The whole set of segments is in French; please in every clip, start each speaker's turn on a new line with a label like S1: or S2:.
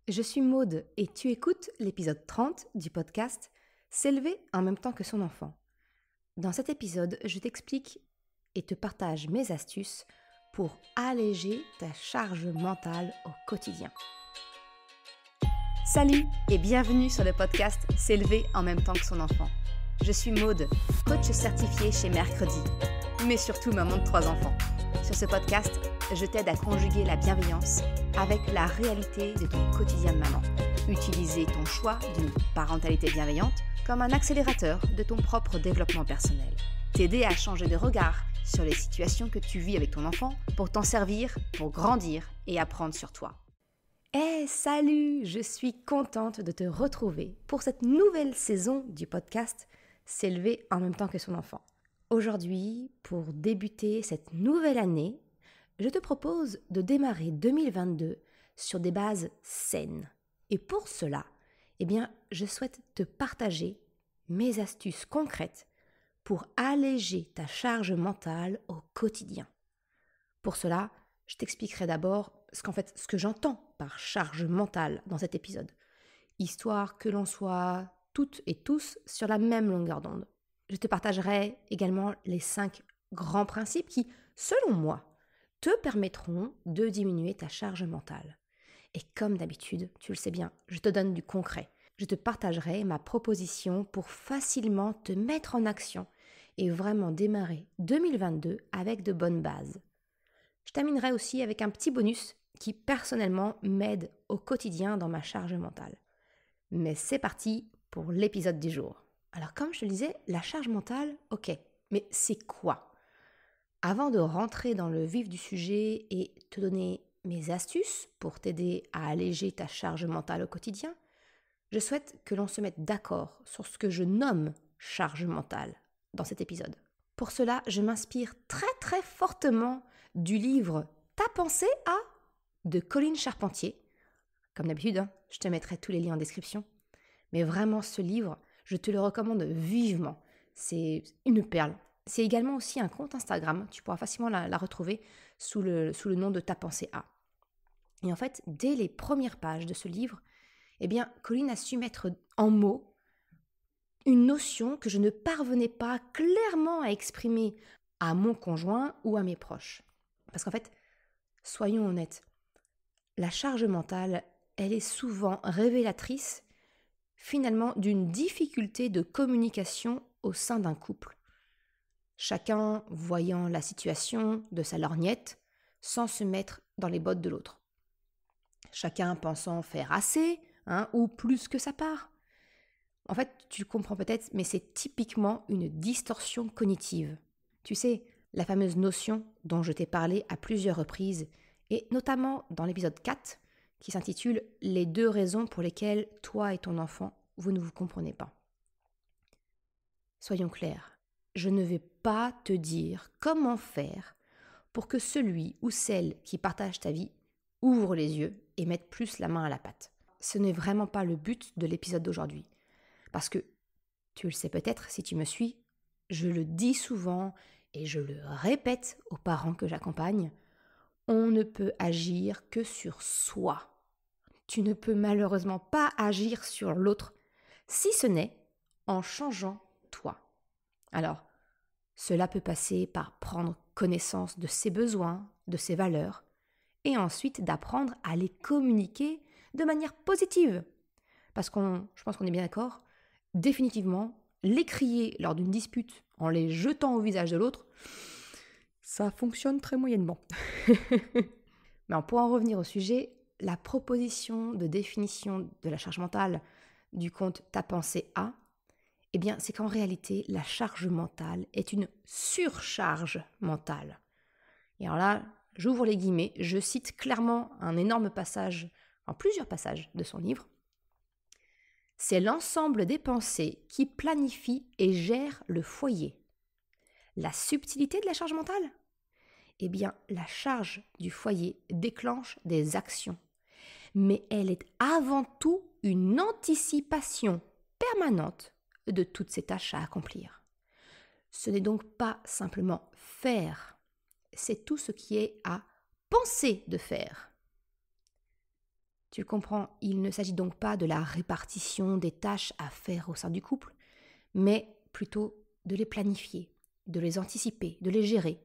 S1: Je suis Maude et tu écoutes l'épisode 30 du podcast S'élever en même temps que son enfant. Dans cet épisode, je t'explique et te partage mes astuces pour alléger ta charge mentale au quotidien. Salut et bienvenue sur le podcast S'élever en même temps que son enfant. Je suis Maude, coach certifiée chez Mercredi, mais surtout maman de 3 enfants. Sur ce podcast, je t'aide à conjuguer la bienveillance avec la réalité de ton quotidien de maman. Utiliser ton choix d'une parentalité bienveillante comme un accélérateur de ton propre développement personnel. T'aider à changer de regard sur les situations que tu vis avec ton enfant pour t'en servir, pour grandir et apprendre sur toi. Salut! Je suis contente de te retrouver pour cette nouvelle saison du podcast S'élever en même temps que son enfant. Aujourd'hui, pour débuter cette nouvelle année, je te propose de démarrer 2022 sur des bases saines. Et pour cela, je souhaite te partager mes astuces concrètes pour alléger ta charge mentale au quotidien. Pour cela, je t'expliquerai d'abord ce que j'entends par charge mentale dans cet épisode, histoire que l'on soit toutes et tous sur la même longueur d'onde. Je te partagerai également les 5 grands principes qui, selon moi, te permettront de diminuer ta charge mentale. Et comme d'habitude, tu le sais bien, je te donne du concret. Je te partagerai ma proposition pour facilement te mettre en action et vraiment démarrer 2022 avec de bonnes bases. Je terminerai aussi avec un petit bonus qui personnellement m'aide au quotidien dans ma charge mentale. Mais c'est parti pour l'épisode du jour. Alors comme je te le disais, la charge mentale, ok, mais c'est quoi ? Avant de rentrer dans le vif du sujet et te donner mes astuces pour t'aider à alléger ta charge mentale au quotidien, je souhaite que l'on se mette d'accord sur ce que je nomme charge mentale dans cet épisode. Pour cela, je m'inspire très fortement du livre « Ta pensée à » de Colline Charpentier. Comme d'habitude, je te mettrai tous les liens en description. Mais vraiment, ce livre, je te le recommande vivement. C'est une perle. C'est également aussi un compte Instagram. Tu pourras facilement la retrouver sous le nom de Ta pensée à. Et en fait, dès les premières pages de ce livre, Colline a su mettre en mots une notion que je ne parvenais pas clairement à exprimer à mon conjoint ou à mes proches. Parce qu'en fait, soyons honnêtes, la charge mentale, elle est souvent révélatrice finalement d'une difficulté de communication au sein d'un couple. Chacun voyant la situation de sa lorgnette sans se mettre dans les bottes de l'autre. Chacun pensant faire assez, ou plus que sa part. En fait, tu comprends peut-être, mais c'est typiquement une distorsion cognitive. Tu sais, la fameuse notion dont je t'ai parlé à plusieurs reprises, et notamment dans l'épisode 4, qui s'intitule « Les 2 raisons pour lesquelles toi et ton enfant, vous ne vous comprenez pas ». Soyons clairs, je ne vais pas te dire comment faire pour que celui ou celle qui partage ta vie ouvre les yeux et mette plus la main à la pâte. Ce n'est vraiment pas le but de l'épisode d'aujourd'hui. Parce que, tu le sais peut-être si tu me suis, je le dis souvent et je le répète aux parents que j'accompagne, on ne peut agir que sur soi. Tu ne peux malheureusement pas agir sur l'autre, si ce n'est en changeant toi. Alors, cela peut passer par prendre connaissance de ses besoins, de ses valeurs, et ensuite d'apprendre à les communiquer de manière positive. Parce je pense qu'on est bien d'accord, définitivement, les crier lors d'une dispute en les jetant au visage de l'autre, ça fonctionne très moyennement. Mais pour en revenir au sujet, la proposition de définition de la charge mentale du compte Ta pensée à, c'est qu'en réalité, la charge mentale est une surcharge mentale. Et alors là, j'ouvre les guillemets, je cite clairement un énorme passage, plusieurs passages de son livre. C'est l'ensemble des pensées qui planifient et gèrent le foyer. La subtilité de la charge mentale ? La charge du foyer déclenche des actions. Mais elle est avant tout une anticipation permanente de toutes ces tâches à accomplir. Ce n'est donc pas simplement faire, c'est tout ce qui est à penser de faire. Tu le comprends, il ne s'agit donc pas de la répartition des tâches à faire au sein du couple, mais plutôt de les planifier, de les anticiper, de les gérer,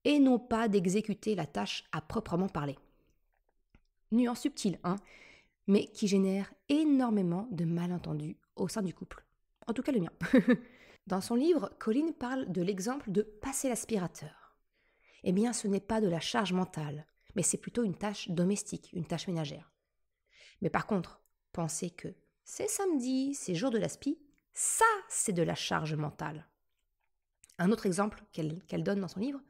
S1: et non pas d'exécuter la tâche à proprement parler. Nuance subtile, mais qui génère énormément de malentendus au sein du couple. En tout cas le mien. Dans son livre, Colline parle de l'exemple de passer l'aspirateur. Eh bien, ce n'est pas de la charge mentale, mais c'est plutôt une tâche domestique, une tâche ménagère. Mais par contre, penser que c'est samedi, c'est jour de l'aspi, ça, c'est de la charge mentale. Un autre exemple qu'elle donne dans son livre,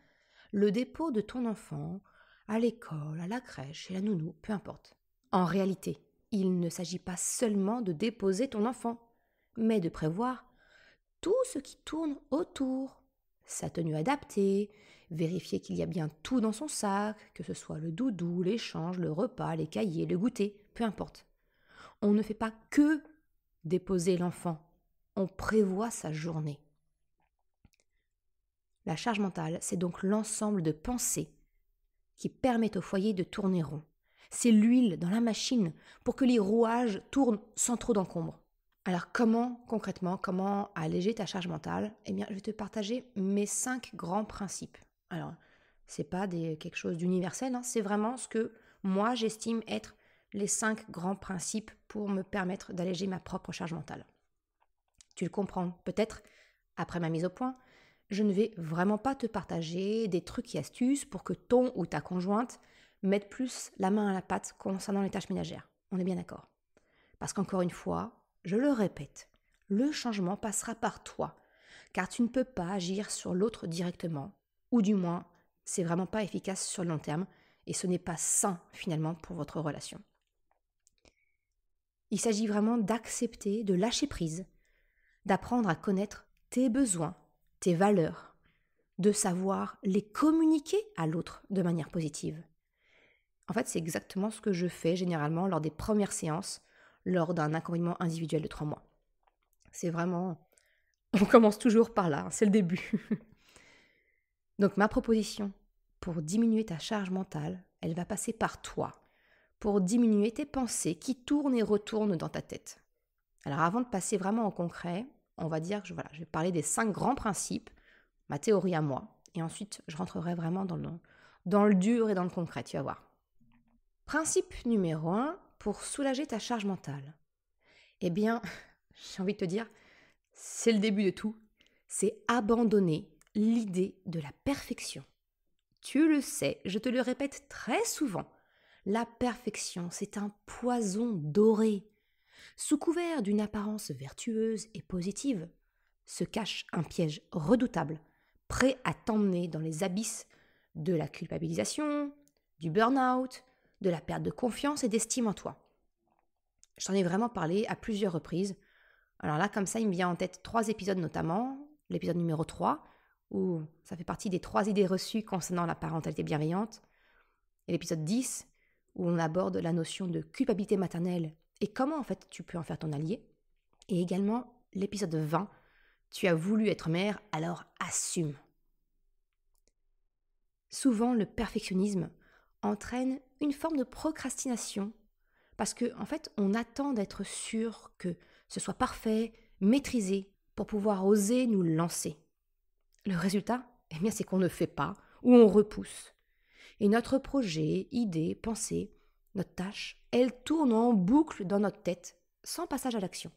S1: le dépôt de ton enfant à l'école, à la crèche, chez la nounou, peu importe. En réalité, il ne s'agit pas seulement de déposer ton enfant, mais de prévoir tout ce qui tourne autour. Sa tenue adaptée, vérifier qu'il y a bien tout dans son sac, que ce soit le doudou, l'échange, le repas, les cahiers, le goûter, peu importe. On ne fait pas que déposer l'enfant, on prévoit sa journée. La charge mentale, c'est donc l'ensemble de pensées qui permettent au foyer de tourner rond. C'est l'huile dans la machine pour que les rouages tournent sans trop d'encombre. Alors concrètement, comment alléger ta charge mentale ? Eh bien, je vais te partager mes 5 grands principes. Alors, c'est pas quelque chose d'universel, c'est vraiment ce que moi j'estime être les 5 grands principes pour me permettre d'alléger ma propre charge mentale. Tu le comprends peut-être après ma mise au point, je ne vais vraiment pas te partager des trucs et astuces pour que ton ou ta conjointe mette plus la main à la pâte concernant les tâches ménagères. On est bien d'accord. Parce qu'encore une fois, je le répète, le changement passera par toi, car tu ne peux pas agir sur l'autre directement, ou du moins, c'est vraiment pas efficace sur le long terme, et ce n'est pas sain finalement pour votre relation. Il s'agit vraiment d'accepter, de lâcher prise, d'apprendre à connaître tes besoins, tes valeurs, de savoir les communiquer à l'autre de manière positive. En fait, c'est exactement ce que je fais généralement lors des premières séances, lors d'un accompagnement individuel de 3 mois. C'est vraiment... On commence toujours par là, c'est le début. Donc ma proposition pour diminuer ta charge mentale, elle va passer par toi, pour diminuer tes pensées qui tournent et retournent dans ta tête. Alors avant de passer vraiment au concret, on va dire que je vais parler des 5 grands principes, ma théorie à moi, et ensuite je rentrerai vraiment dans le dur et dans le concret, tu vas voir. Principe numéro 1, pour soulager ta charge mentale. Eh bien, j'ai envie de te dire, c'est le début de tout, c'est abandonner l'idée de la perfection. Tu le sais, je te le répète très souvent, la perfection, c'est un poison doré. Sous couvert d'une apparence vertueuse et positive, se cache un piège redoutable, prêt à t'emmener dans les abysses de la culpabilisation, du burn-out, de la perte de confiance et d'estime en toi. Je t'en ai vraiment parlé à plusieurs reprises. Alors là, comme ça, il me vient en tête 3 épisodes notamment. L'épisode numéro 3, où ça fait partie des 3 idées reçues concernant la parentalité bienveillante. Et l'épisode 10, où on aborde la notion de culpabilité maternelle et comment en fait tu peux en faire ton allié. Et également l'épisode 20, tu as voulu être mère, alors assume. Souvent, le perfectionnisme entraîne une forme de procrastination parce que en fait, on attend d'être sûr que ce soit parfait, maîtrisé, pour pouvoir oser nous lancer. Le résultat, eh bien, c'est qu'on ne fait pas ou on repousse. Et notre projet, idée, pensée, notre tâche, elle tourne en boucle dans notre tête, sans passage à l'action.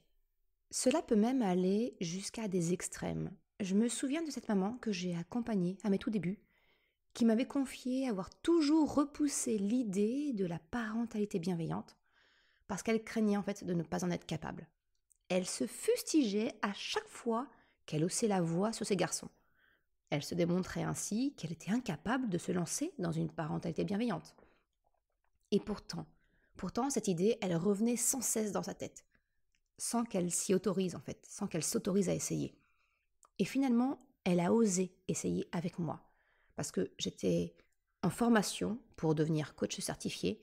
S1: Cela peut même aller jusqu'à des extrêmes. Je me souviens de cette maman que j'ai accompagnée à mes tout débuts, qui m'avait confié avoir toujours repoussé l'idée de la parentalité bienveillante, parce qu'elle craignait en fait de ne pas en être capable. Elle se fustigeait à chaque fois qu'elle haussait la voix sur ses garçons. Elle se démontrait ainsi qu'elle était incapable de se lancer dans une parentalité bienveillante. Et pourtant, cette idée, elle revenait sans cesse dans sa tête, sans qu'elle s'y autorise en fait, sans qu'elle s'autorise à essayer. Et finalement, elle a osé essayer avec moi, parce que j'étais en formation pour devenir coach certifié,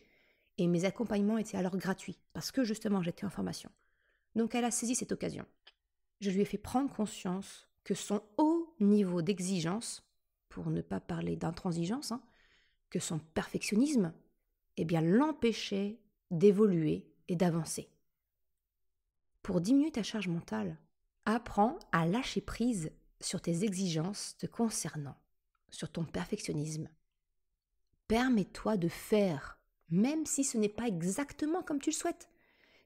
S1: et mes accompagnements étaient alors gratuits, parce que justement j'étais en formation. Donc elle a saisi cette occasion. Je lui ai fait prendre conscience que son haut niveau d'exigence, pour ne pas parler d'intransigeance, que son perfectionnisme, eh bien l'empêchait d'évoluer et d'avancer. Pour diminuer ta charge mentale, apprends à lâcher prise sur tes exigences te concernant, sur ton perfectionnisme. Permets-toi de faire, même si ce n'est pas exactement comme tu le souhaites,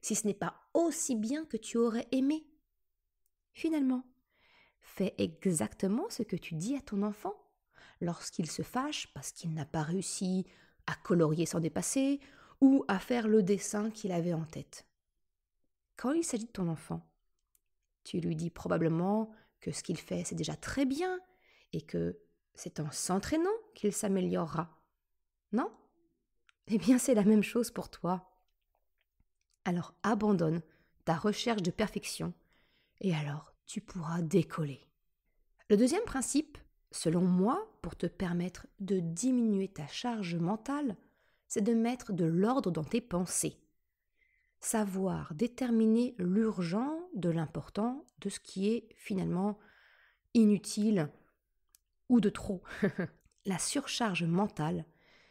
S1: si ce n'est pas aussi bien que tu aurais aimé. Finalement, fais exactement ce que tu dis à ton enfant lorsqu'il se fâche parce qu'il n'a pas réussi à colorier sans dépasser ou à faire le dessin qu'il avait en tête. Quand il s'agit de ton enfant, tu lui dis probablement que ce qu'il fait c'est déjà très bien et que c'est en s'entraînant qu'il s'améliorera. Non ? Eh bien c'est la même chose pour toi. Alors abandonne ta recherche de perfection et alors tu pourras décoller. Le deuxième principe, selon moi, pour te permettre de diminuer ta charge mentale, c'est de mettre de l'ordre dans tes pensées. Savoir déterminer l'urgent de l'important, de ce qui est finalement inutile ou de trop. La surcharge mentale,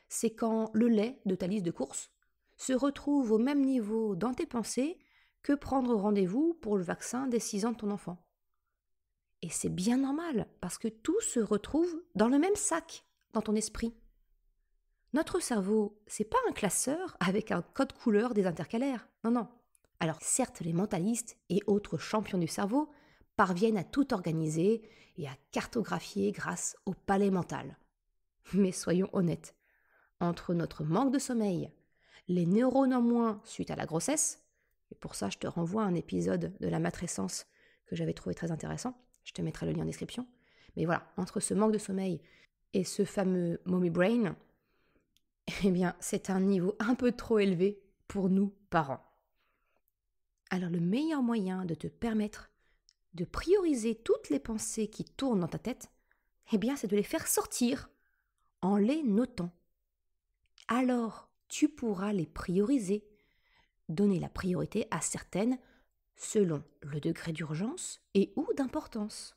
S1: c'est quand le lait de ta liste de courses se retrouve au même niveau dans tes pensées que prendre rendez-vous pour le vaccin des 6 ans de ton enfant. Et c'est bien normal, parce que tout se retrouve dans le même sac, dans ton esprit. Notre cerveau, c'est pas un classeur avec un code couleur des intercalaires. Non. Alors certes, les mentalistes et autres champions du cerveau parviennent à tout organiser et à cartographier grâce au palais mental. Mais soyons honnêtes, entre notre manque de sommeil, les neurones en moins suite à la grossesse, et pour ça je te renvoie à un épisode de la matrescence que j'avais trouvé très intéressant, je te mettrai le lien en description, mais voilà, entre ce manque de sommeil et ce fameux mommy brain, eh bien c'est un niveau un peu trop élevé pour nous parents. Alors le meilleur moyen de te permettre de prioriser toutes les pensées qui tournent dans ta tête, eh bien c'est de les faire sortir en les notant. Alors tu pourras les prioriser, donner la priorité à certaines selon le degré d'urgence et ou d'importance.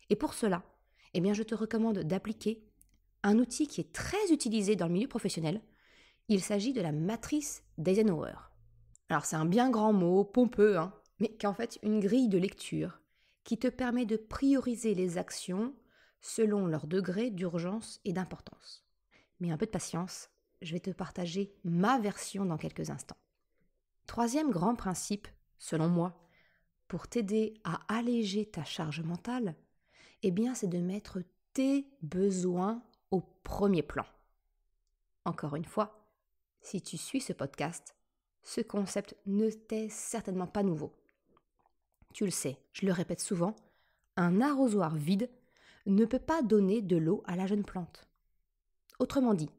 S1: Et pour cela, eh bien je te recommande d'appliquer un outil qui est très utilisé dans le milieu professionnel. Il s'agit de la matrice d'Eisenhower. Alors c'est un bien grand mot, pompeux, mais qui est en fait une grille de lecture qui te permet de prioriser les actions selon leur degré d'urgence et d'importance. Mais un peu de patience, je vais te partager ma version dans quelques instants. Troisième grand principe, selon moi, pour t'aider à alléger ta charge mentale, eh bien c'est de mettre tes besoins au premier plan. Encore une fois, si tu suis ce podcast, ce concept ne t'est certainement pas nouveau. Tu le sais, je le répète souvent, un arrosoir vide ne peut pas donner de l'eau à la jeune plante. Autrement dit,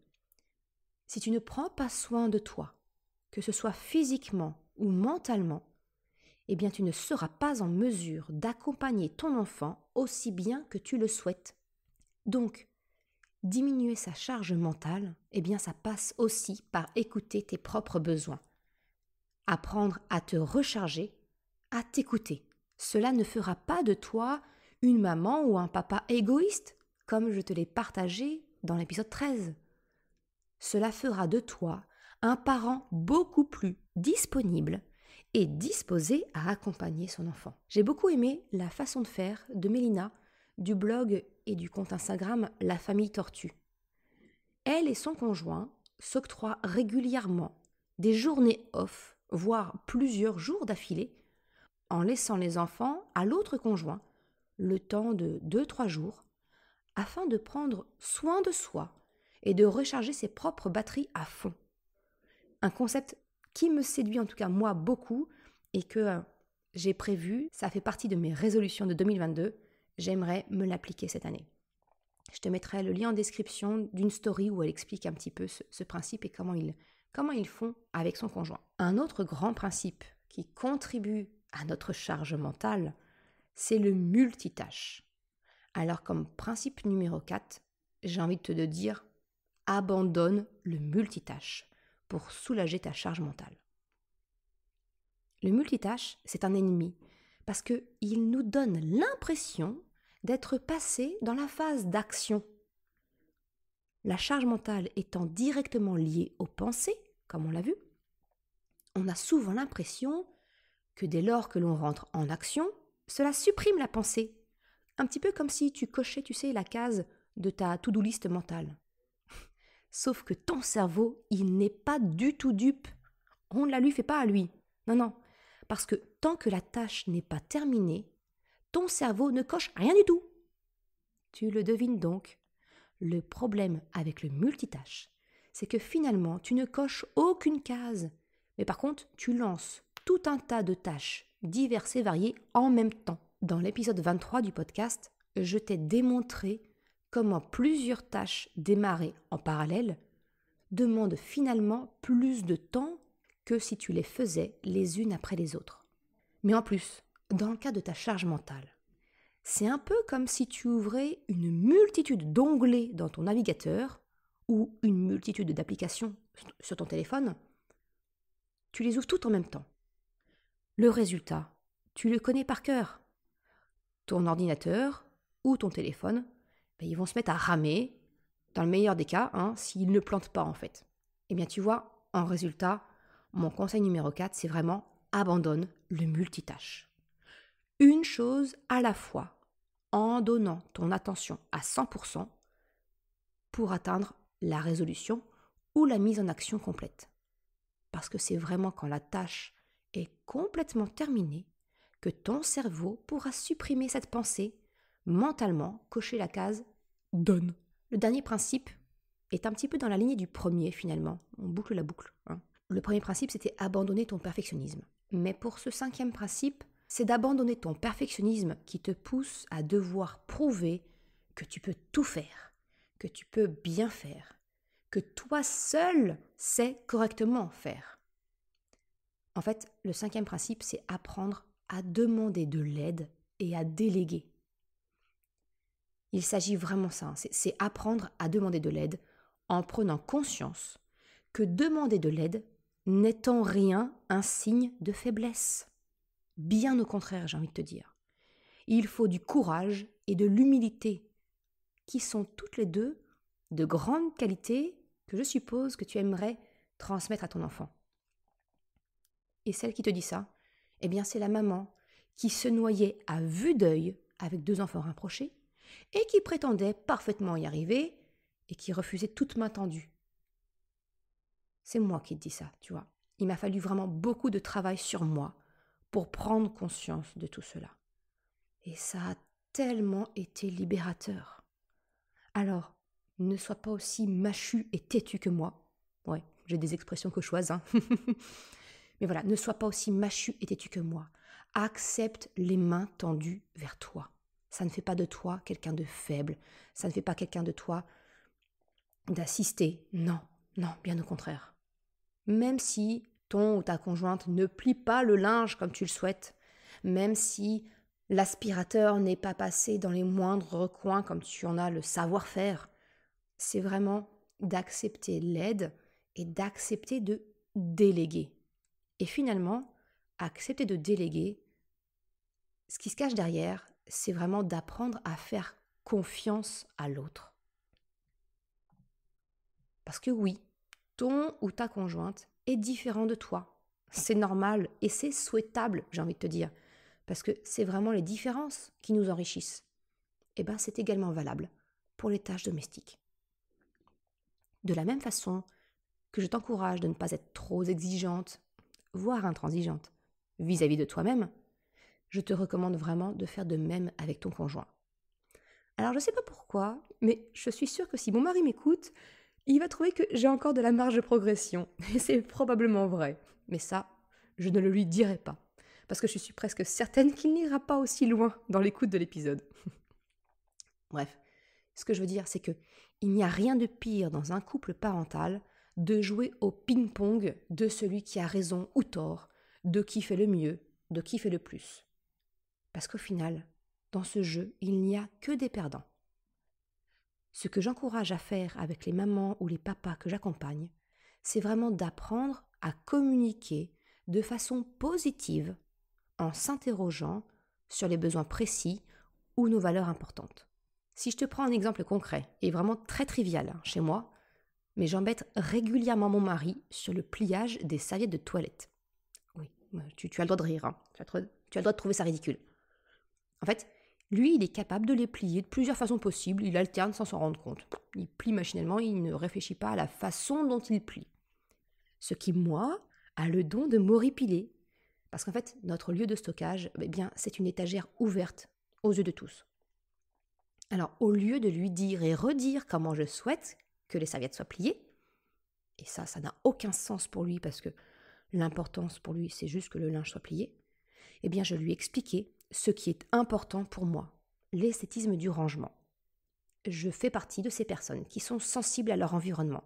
S1: si tu ne prends pas soin de toi, que ce soit physiquement ou mentalement, eh bien tu ne seras pas en mesure d'accompagner ton enfant aussi bien que tu le souhaites. Donc, diminuer sa charge mentale, eh bien ça passe aussi par écouter tes propres besoins. Apprendre à te recharger, à t'écouter. Cela ne fera pas de toi une maman ou un papa égoïste, comme je te l'ai partagé dans l'épisode 13. Cela fera de toi un parent beaucoup plus disponible et disposé à accompagner son enfant. J'ai beaucoup aimé la façon de faire de Mélina, du blog et du compte Instagram La Famille Tortue. Elle et son conjoint s'octroient régulièrement des journées off, voire plusieurs jours d'affilée, en laissant les enfants à l'autre conjoint le temps de 2-3 jours, afin de prendre soin de soi et de recharger ses propres batteries à fond. Un concept qui me séduit en tout cas moi beaucoup et que j'ai prévu, ça fait partie de mes résolutions de 2022, j'aimerais me l'appliquer cette année. Je te mettrai le lien en description d'une story où elle explique un petit peu ce principe et comment ils font avec son conjoint. Un autre grand principe qui contribue à notre charge mentale, c'est le multitâche. Alors comme principe numéro 4, j'ai envie de te dire, abandonne le multitâche pour soulager ta charge mentale. Le multitâche, c'est un ennemi parce qu'il nous donne l'impression d'être passé dans la phase d'action. La charge mentale étant directement liée aux pensées, comme on l'a vu,
S2: on a souvent l'impression que dès lors que l'on rentre en action, cela supprime la pensée. Un petit peu comme si tu cochais, la case de ta to-do list mentale. Sauf que ton cerveau, il n'est pas du tout dupe. On ne la lui fait pas à lui. Non. Parce que tant que la tâche n'est pas terminée, ton cerveau ne coche rien du tout. Tu le devines donc. Le problème avec le multitâche, c'est que finalement, tu ne coches aucune case. Mais par contre, tu lances tout un tas de tâches diverses et variées en même temps. Dans l'épisode 23 du podcast, je t'ai démontré comment plusieurs tâches démarrées en parallèle demandent finalement plus de temps que si tu les faisais les unes après les autres. Mais en plus, dans le cas de ta charge mentale, c'est un peu comme si tu ouvrais une multitude d'onglets dans ton navigateur ou une multitude d'applications sur ton téléphone. Tu les ouvres toutes en même temps. Le résultat, tu le connais par cœur. Ton ordinateur ou ton téléphone, ils vont se mettre à ramer, dans le meilleur des cas, s'ils ne plantent pas en fait. Eh bien tu vois, en résultat, mon conseil numéro 4, c'est vraiment abandonne le multitâche. Une chose à la fois, en donnant ton attention à 100% pour atteindre la résolution ou la mise en action complète. Parce que c'est vraiment quand la tâche est complètement terminée que ton cerveau pourra supprimer cette pensée, mentalement cocher la case « donne ». Le dernier principe est un petit peu dans la lignée du premier finalement. On boucle la boucle. Le premier principe, c'était abandonner ton perfectionnisme. Mais pour ce 5e principe, c'est d'abandonner ton perfectionnisme qui te pousse à devoir prouver que tu peux tout faire, que tu peux bien faire, que toi seul sais correctement faire. En fait, le 5e principe, c'est apprendre à demander de l'aide et à déléguer. Il s'agit vraiment de ça, c'est apprendre à demander de l'aide en prenant conscience que demander de l'aide n'est en rien un signe de faiblesse. Bien au contraire, j'ai envie de te dire. Il faut du courage et de l'humilité, qui sont toutes les deux de grandes qualités que je suppose que tu aimerais transmettre à ton enfant. Et celle qui te dit ça, eh bien c'est la maman qui se noyait à vue d'œil avec 2 enfants rapprochés et qui prétendait parfaitement y arriver et qui refusait toute main tendue. C'est moi qui te dis ça, tu vois. Il m'a fallu vraiment beaucoup de travail sur moi pour prendre conscience de tout cela. Et ça a tellement été libérateur. Alors, ne sois pas aussi mâchu et têtu que moi. Ouais, j'ai des expressions cauchoises, Mais voilà, ne sois pas aussi mâchu et têtu que moi. Accepte les mains tendues vers toi. Ça ne fait pas de toi quelqu'un de faible. Ça ne fait pas quelqu'un de toi d'assister. Non, bien au contraire. Même si ton ou ta conjointe ne plie pas le linge comme tu le souhaites, même si l'aspirateur n'est pas passé dans les moindres recoins comme tu en as le savoir-faire, c'est vraiment d'accepter l'aide et d'accepter de déléguer. Et finalement, accepter de déléguer, ce qui se cache derrière, c'est vraiment d'apprendre à faire confiance à l'autre. Parce que oui, ton ou ta conjointe est différent de toi. C'est normal et c'est souhaitable, j'ai envie de te dire, parce que c'est vraiment les différences qui nous enrichissent. Et bien, c'est également valable pour les tâches domestiques. De la même façon que je t'encourage de ne pas être trop exigeante, voire intransigeante, vis-à-vis de toi-même, je te recommande vraiment de faire de même avec ton conjoint. Alors, je ne sais pas pourquoi, mais je suis sûre que si mon mari m'écoute, il va trouver que j'ai encore de la marge de progression. Et c'est probablement vrai. Mais ça, je ne le lui dirai pas. Parce que je suis presque certaine qu'il n'ira pas aussi loin dans l'écoute de l'épisode. Bref, ce que je veux dire, c'est que il n'y a rien de pire dans un couple parental de jouer au ping-pong de celui qui a raison ou tort, de qui fait le mieux, de qui fait le plus. Parce qu'au final, dans ce jeu, il n'y a que des perdants. Ce que j'encourage à faire avec les mamans ou les papas que j'accompagne, c'est vraiment d'apprendre à communiquer de façon positive en s'interrogeant sur les besoins précis ou nos valeurs importantes. Si je te prends un exemple concret, et vraiment très trivial chez moi, mais j'embête régulièrement mon mari sur le pliage des serviettes de toilette. Tu as le droit de rire, hein. Tu as le droit de trouver ça ridicule. En fait, lui, il est capable de les plier de plusieurs façons possibles, il alterne sans s'en rendre compte. Il plie machinalement, il ne réfléchit pas à la façon dont il plie. Ce qui, moi, a le don de m'horripiler. Parce qu'en fait, notre lieu de stockage, c'est une étagère ouverte aux yeux de tous. Alors, au lieu de lui dire et redire comment je souhaite que les serviettes soient pliées, et ça n'a aucun sens pour lui parce que l'importance pour lui, c'est juste que le linge soit plié, je lui expliquais ce qui est important pour moi, l'esthétisme du rangement. Je fais partie de ces personnes qui sont sensibles à leur environnement.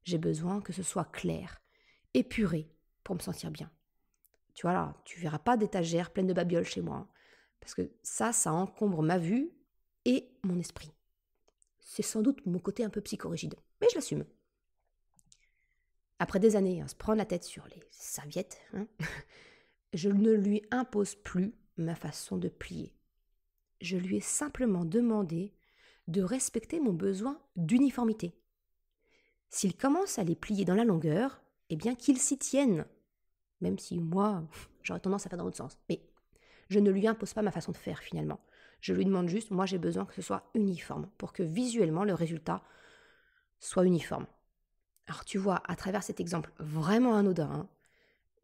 S2: J'ai besoin que ce soit clair, épuré, pour me sentir bien. Tu vois là, tu verras pas d'étagère pleine de babioles chez moi, parce que ça encombre ma vue et mon esprit. C'est sans doute mon côté un peu psychorigide, mais je l'assume. Après des années à se prendre la tête sur les serviettes, je ne lui impose plus ma façon de plier. Je lui ai simplement demandé de respecter mon besoin d'uniformité. S'il commence à les plier dans la longueur, qu'il s'y tienne. Même si moi, j'aurais tendance à faire dans l'autre sens. Mais je ne lui impose pas ma façon de faire finalement. Je lui demande juste, moi j'ai besoin que ce soit uniforme pour que visuellement le résultat soit uniforme. Alors tu vois, à travers cet exemple vraiment anodin,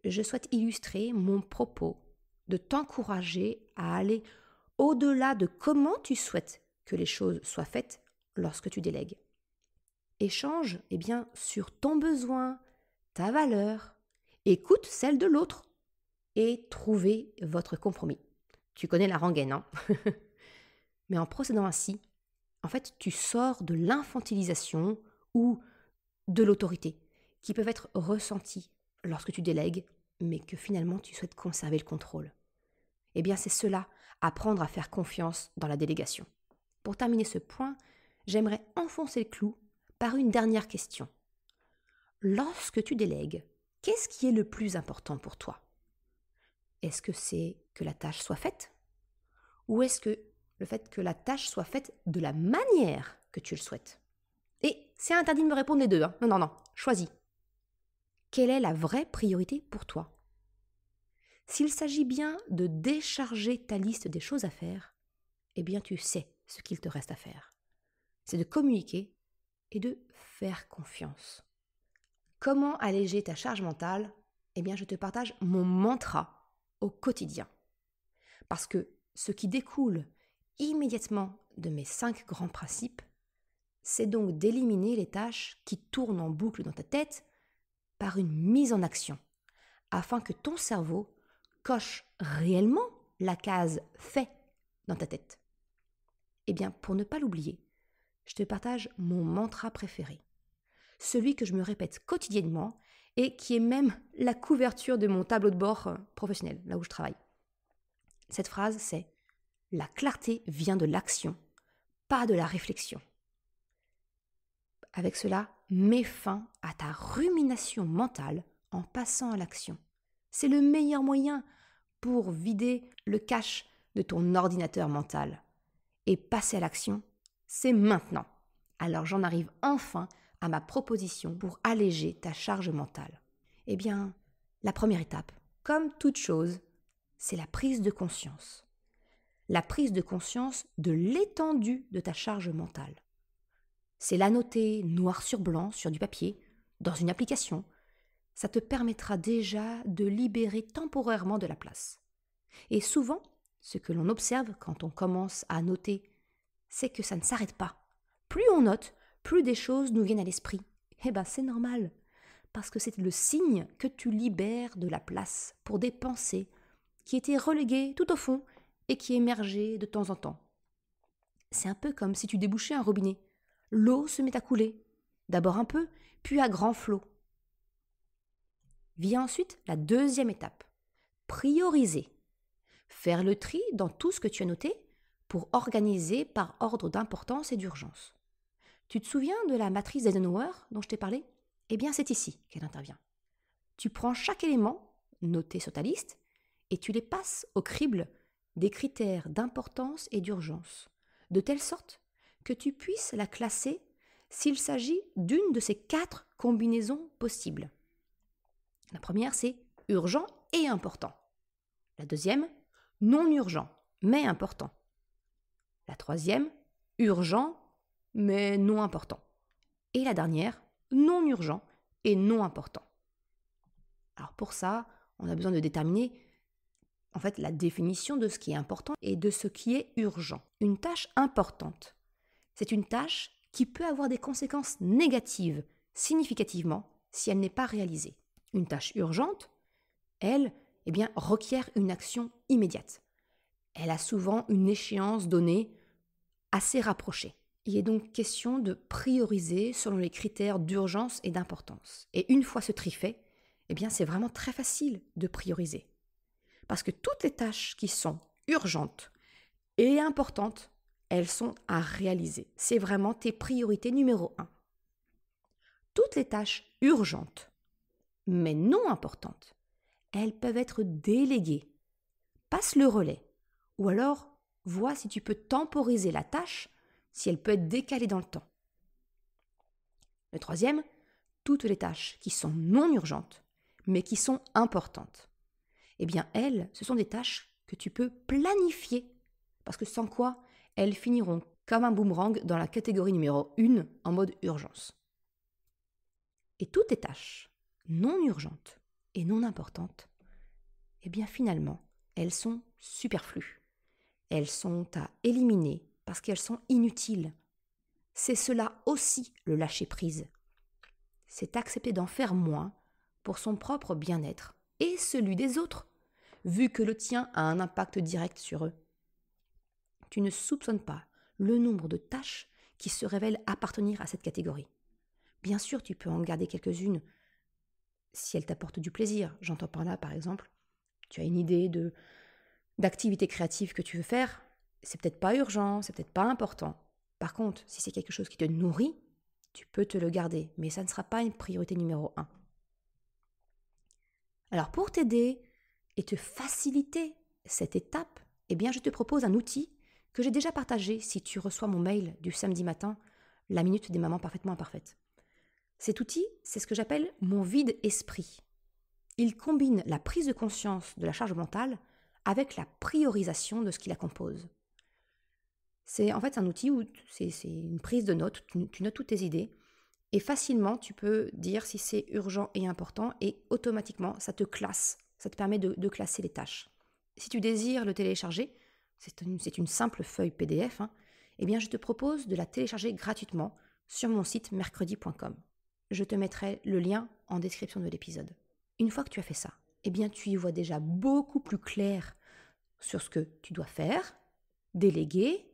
S2: je souhaite illustrer mon propos de t'encourager à aller au-delà de comment tu souhaites que les choses soient faites lorsque tu délègues. Échange sur ton besoin, ta valeur, écoute celle de l'autre et trouvez votre compromis. Tu connais la rengaine, hein? Mais en procédant ainsi, en fait, tu sors de l'infantilisation ou de l'autorité qui peuvent être ressenties lorsque tu délègues, mais que finalement tu souhaites conserver le contrôle. C'est cela, apprendre à faire confiance dans la délégation. Pour terminer ce point, j'aimerais enfoncer le clou par une dernière question. Lorsque tu délègues, qu'est-ce qui est le plus important pour toi? Est-ce que c'est que la tâche soit faite? Ou est-ce que le fait que la tâche soit faite de la manière que tu le souhaites? Et c'est interdit de me répondre les deux. Hein. Non, choisis. Quelle est la vraie priorité pour toi? S'il s'agit bien de décharger ta liste des choses à faire, tu sais ce qu'il te reste à faire. C'est de communiquer et de faire confiance. Comment alléger ta charge mentale? Je te partage mon mantra au quotidien. Parce que ce qui découle immédiatement de mes 5 grands principes, c'est donc d'éliminer les tâches qui tournent en boucle dans ta tête par une mise en action, afin que ton cerveau coche réellement la case « fait » dans ta tête. Pour ne pas l'oublier, je te partage mon mantra préféré, celui que je me répète quotidiennement et qui est même la couverture de mon tableau de bord professionnel, là où je travaille. Cette phrase, c'est « La clarté vient de l'action, pas de la réflexion ». Avec cela, mets fin à ta rumination mentale en passant à l'action. C'est le meilleur moyen pour vider le cache de ton ordinateur mental. Et passer à l'action, c'est maintenant. Alors j'en arrive enfin à ma proposition pour alléger ta charge mentale. La première étape, comme toute chose, c'est la prise de conscience. La prise de conscience de l'étendue de ta charge mentale. C'est la noter noir sur blanc sur du papier, dans une application. Ça te permettra déjà de libérer temporairement de la place. Et souvent, ce que l'on observe quand on commence à noter, c'est que ça ne s'arrête pas. Plus on note, plus des choses nous viennent à l'esprit. C'est normal, parce que c'est le signe que tu libères de la place pour des pensées qui étaient reléguées tout au fond et qui émergeaient de temps en temps. C'est un peu comme si tu débouchais un robinet. L'eau se met à couler, d'abord un peu, puis à grand flot. Vient ensuite la deuxième étape, prioriser. Faire le tri dans tout ce que tu as noté pour organiser par ordre d'importance et d'urgence. Tu te souviens de la matrice d'Eisenhower dont je t'ai parlé? C'est ici qu'elle intervient. Tu prends chaque élément noté sur ta liste et tu les passes au crible des critères d'importance et d'urgence, de telle sorte que tu puisses la classer s'il s'agit d'une de ces 4 combinaisons possibles. La première, c'est urgent et important. La deuxième, non urgent, mais important. La troisième, urgent, mais non important. Et la dernière, non urgent et non important. Alors pour ça, on a besoin de déterminer en fait la définition de ce qui est important et de ce qui est urgent. Une tâche importante, c'est une tâche qui peut avoir des conséquences négatives significativement si elle n'est pas réalisée. Une tâche urgente, elle, requiert une action immédiate. Elle a souvent une échéance donnée assez rapprochée. Il est donc question de prioriser selon les critères d'urgence et d'importance. Et une fois ce tri fait, c'est vraiment très facile de prioriser. Parce que toutes les tâches qui sont urgentes et importantes, elles sont à réaliser. C'est vraiment tes priorités numéro 1. Toutes les tâches urgentes, mais non importantes, elles peuvent être déléguées. Passe le relais. Ou alors, vois si tu peux temporiser la tâche, si elle peut être décalée dans le temps. Le troisième, toutes les tâches qui sont non urgentes, mais qui sont importantes. Elles, ce sont des tâches que tu peux planifier, parce que sans quoi, elles finiront comme un boomerang dans la catégorie numéro 1 en mode urgence. Et toutes les tâches non urgentes et non importantes, finalement, elles sont superflues. Elles sont à éliminer parce qu'elles sont inutiles. C'est cela aussi le lâcher-prise. C'est accepter d'en faire moins pour son propre bien-être et celui des autres, vu que le tien a un impact direct sur eux. Tu ne soupçonnes pas le nombre de tâches qui se révèlent appartenir à cette catégorie. Bien sûr, tu peux en garder quelques-unes si elles t'apportent du plaisir. J'entends par là, par exemple, tu as une idée d'activité créative que tu veux faire, c'est peut-être pas urgent, c'est peut-être pas important. Par contre, si c'est quelque chose qui te nourrit, tu peux te le garder, mais ça ne sera pas une priorité numéro 1. Alors pour t'aider et te faciliter cette étape, je te propose un outil que j'ai déjà partagé si tu reçois mon mail du samedi matin, la minute des mamans parfaitement imparfaites. Cet outil, c'est ce que j'appelle mon vide-esprit. Il combine la prise de conscience de la charge mentale avec la priorisation de ce qui la compose. C'est en fait un outil où c'est une prise de notes, tu notes toutes tes idées et facilement tu peux dire si c'est urgent et important et automatiquement ça te classe, ça te permet de classer les tâches. Si tu désires le télécharger, c'est une simple feuille PDF, je te propose de la télécharger gratuitement sur mon site mercredi.com. Je te mettrai le lien en description de l'épisode. Une fois que tu as fait ça, tu y vois déjà beaucoup plus clair sur ce que tu dois faire, déléguer,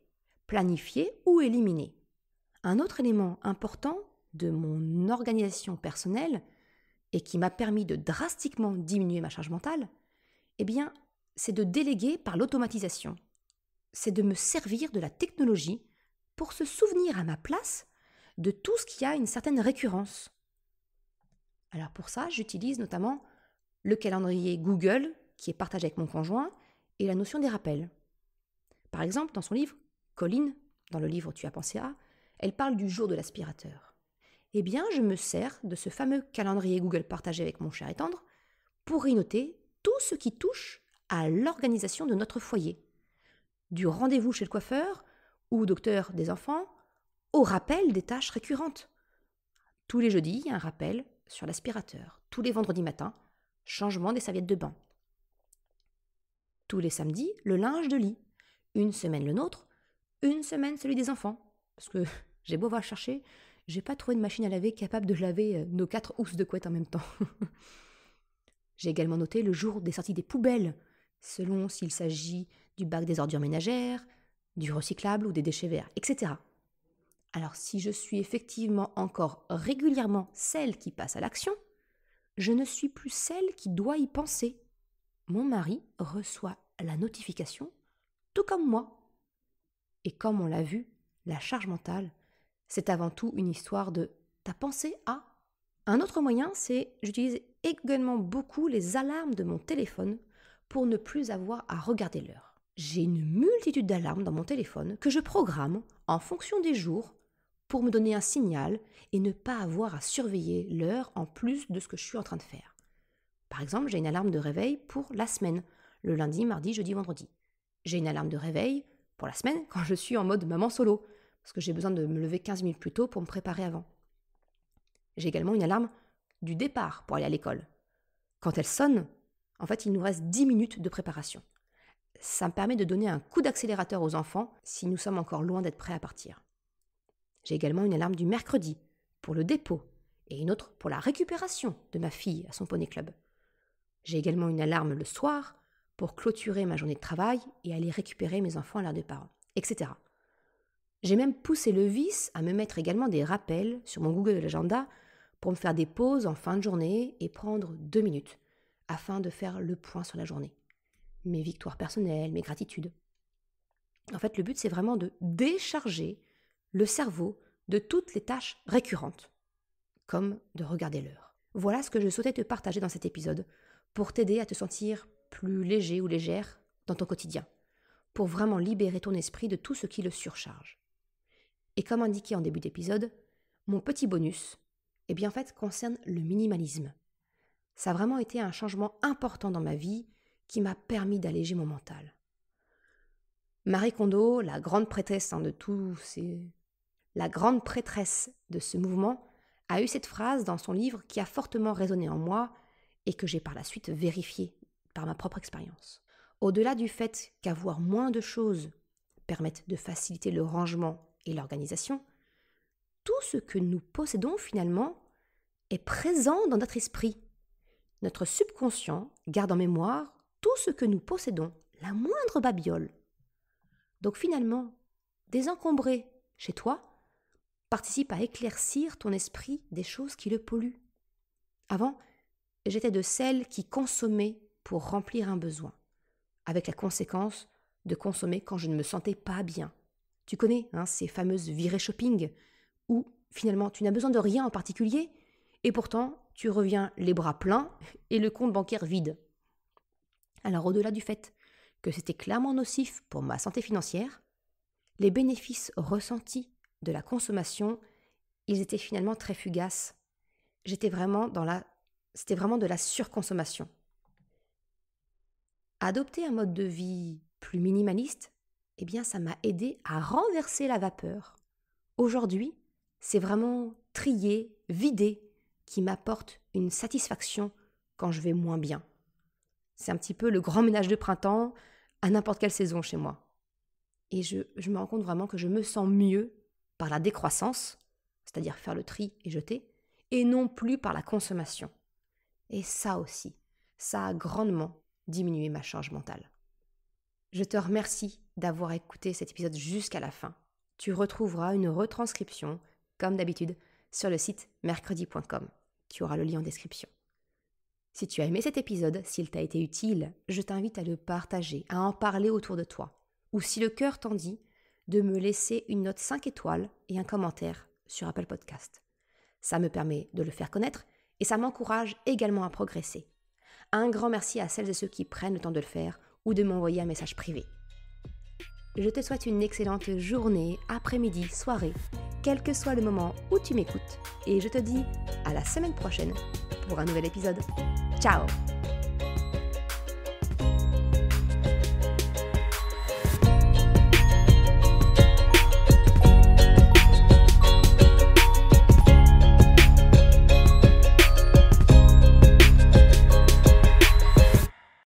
S2: planifier ou éliminer. Un autre élément important de mon organisation personnelle et qui m'a permis de drastiquement diminuer ma charge mentale, c'est de déléguer par l'automatisation. C'est de me servir de la technologie pour se souvenir à ma place de tout ce qui a une certaine récurrence. Alors pour ça, j'utilise notamment le calendrier Google qui est partagé avec mon conjoint et la notion des rappels. Par exemple, dans son livre, Colline, dans le livre Tu as pensé à, elle parle du jour de l'aspirateur. Je me sers de ce fameux calendrier Google partagé avec mon cher et tendre pour y noter tout ce qui touche à l'organisation de notre foyer. Du rendez-vous chez le coiffeur ou docteur des enfants, au rappel des tâches récurrentes. Tous les jeudis, il y a un rappel sur l'aspirateur. Tous les vendredis matins, changement des serviettes de bain. Tous les samedis, le linge de lit. Une semaine le nôtre, une semaine celui des enfants. Parce que j'ai beau avoir cherché, j'ai pas trouvé de machine à laver capable de laver nos 4 housses de couette en même temps. J'ai également noté le jour des sorties des poubelles, selon s'il s'agit du bac des ordures ménagères, du recyclable ou des déchets verts, etc. Alors si je suis effectivement encore régulièrement celle qui passe à l'action, je ne suis plus celle qui doit y penser. Mon mari reçoit la notification, tout comme moi. Et comme on l'a vu, la charge mentale, c'est avant tout une histoire de « t'as pensé à ». Un autre moyen, c'est j'utilise également beaucoup les alarmes de mon téléphone pour ne plus avoir à regarder l'heure. J'ai une multitude d'alarmes dans mon téléphone que je programme en fonction des jours pour me donner un signal et ne pas avoir à surveiller l'heure en plus de ce que je suis en train de faire. Par exemple, j'ai une alarme de réveil pour la semaine, le lundi, mardi, jeudi, vendredi. J'ai une alarme de réveil pour la semaine quand je suis en mode maman solo, parce que j'ai besoin de me lever 15 minutes plus tôt pour me préparer avant. J'ai également une alarme du départ pour aller à l'école. Quand elle sonne, en fait, il nous reste 10 minutes de préparation. Ça me permet de donner un coup d'accélérateur aux enfants si nous sommes encore loin d'être prêts à partir. J'ai également une alarme du mercredi pour le dépôt et une autre pour la récupération de ma fille à son poney club. J'ai également une alarme le soir pour clôturer ma journée de travail et aller récupérer mes enfants à l'heure des parents, etc. J'ai même poussé le vice à me mettre également des rappels sur mon Google Agenda pour me faire des pauses en fin de journée et prendre 2 minutes afin de faire le point sur la journée. Mes victoires personnelles, mes gratitudes. En fait, le but, c'est vraiment de décharger le cerveau de toutes les tâches récurrentes, comme de regarder l'heure. Voilà ce que je souhaitais te partager dans cet épisode pour t'aider à te sentir plus léger ou légère dans ton quotidien, pour vraiment libérer ton esprit de tout ce qui le surcharge. Et comme indiqué en début d'épisode, mon petit bonus, en fait, concerne le minimalisme. Ça a vraiment été un changement important dans ma vie qui m'a permis d'alléger mon mental. Marie Kondo, la grande prêtresse de ce mouvement, a eu cette phrase dans son livre qui a fortement résonné en moi et que j'ai par la suite vérifiée par ma propre expérience. Au-delà du fait qu'avoir moins de choses permette de faciliter le rangement et l'organisation, tout ce que nous possédons finalement est présent dans notre esprit. Notre subconscient garde en mémoire tout ce que nous possédons, la moindre babiole. Donc finalement, désencombrer chez toi participe à éclaircir ton esprit des choses qui le polluent. Avant, j'étais de celles qui consommaient pour remplir un besoin, avec la conséquence de consommer quand je ne me sentais pas bien. Tu connais ces fameuses virées shopping où finalement tu n'as besoin de rien en particulier et pourtant tu reviens les bras pleins et le compte bancaire vide. Alors au-delà du fait que c'était clairement nocif pour ma santé financière, les bénéfices ressentis de la consommation, ils étaient finalement très fugaces. C'était vraiment de la surconsommation. Adopter un mode de vie plus minimaliste, ça m'a aidé à renverser la vapeur. Aujourd'hui, c'est vraiment trier, vider qui m'apporte une satisfaction quand je vais moins bien. C'est un petit peu le grand ménage de printemps à n'importe quelle saison chez moi. Et je me rends compte vraiment que je me sens mieux par la décroissance, c'est-à-dire faire le tri et jeter, et non plus par la consommation. Et ça aussi, ça a grandement diminué ma charge mentale. Je te remercie d'avoir écouté cet épisode jusqu'à la fin. Tu retrouveras une retranscription, comme d'habitude, sur le site mercredi.com. Tu auras le lien en description. Si tu as aimé cet épisode, s'il t'a été utile, je t'invite à le partager, à en parler autour de toi. Ou si le cœur t'en dit, de me laisser une note 5 étoiles et un commentaire sur Apple Podcast. Ça me permet de le faire connaître et ça m'encourage également à progresser. Un grand merci à celles et ceux qui prennent le temps de le faire ou de m'envoyer un message privé. Je te souhaite une excellente journée, après-midi, soirée, quel que soit le moment où tu m'écoutes. Et je te dis à la semaine prochaine pour un nouvel épisode. Ciao!